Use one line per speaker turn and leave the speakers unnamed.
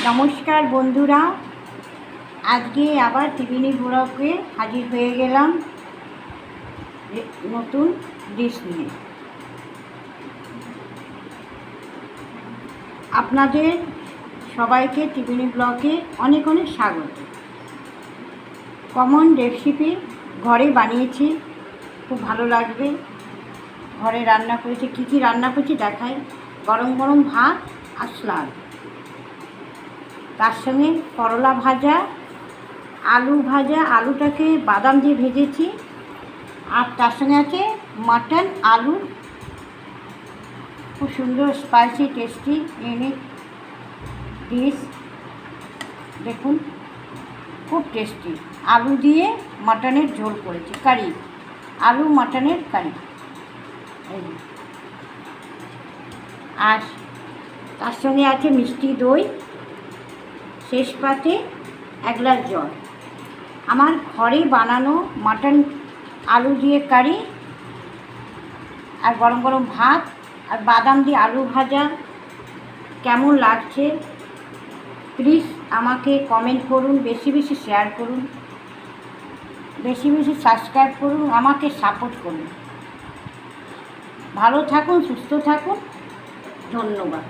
নমস্কার বন্ধুরা, আজকে আবার ত্রিবেণী ব্লগে হাজির হয়ে গেলাম নতুন ডিশ নিয়ে। আপনাদের সবাইকে ত্রিবেণী ব্লগে অনেক অনেক স্বাগত। কমন রেসিপি ঘরে বানিয়েছি, খুব ভালো লাগবে। ঘরে রান্না করেছি, কী কী রান্না করেছি দেখাই। গরম গরম ভাত আর স্যালাড, তার সঙ্গে করলা ভাজা, আলু ভাজা, আলুটাকে বাদাম দিয়ে ভেজেছি, আর তার সঙ্গে আছে মাটন আলু, খুব সুন্দর স্পাইসি টেস্টি ইউনিক ডিশ। দেখুন, খুব টেস্টি। আলু দিয়ে মাটনের ঝোল করেছি, কারি, আলু মাটনের কারি। আর তার সঙ্গে আছে মিষ্টি দই, শেষ পাতে এক গ্লাস জল। আমার ঘরে বানানো মাটন আলু দিয়ে কারি আর গরম গরম ভাত আর বাদাম দিয়ে আলু ভাজা কেমন লাগছে প্লিজ আমাকে কমেন্ট করুন, বেশি বেশি শেয়ার করুন, বেশি বেশি সাবস্ক্রাইব করুন, আমাকে সাপোর্ট করুন। ভালো থাকুন, সুস্থ থাকুন, ধন্যবাদ।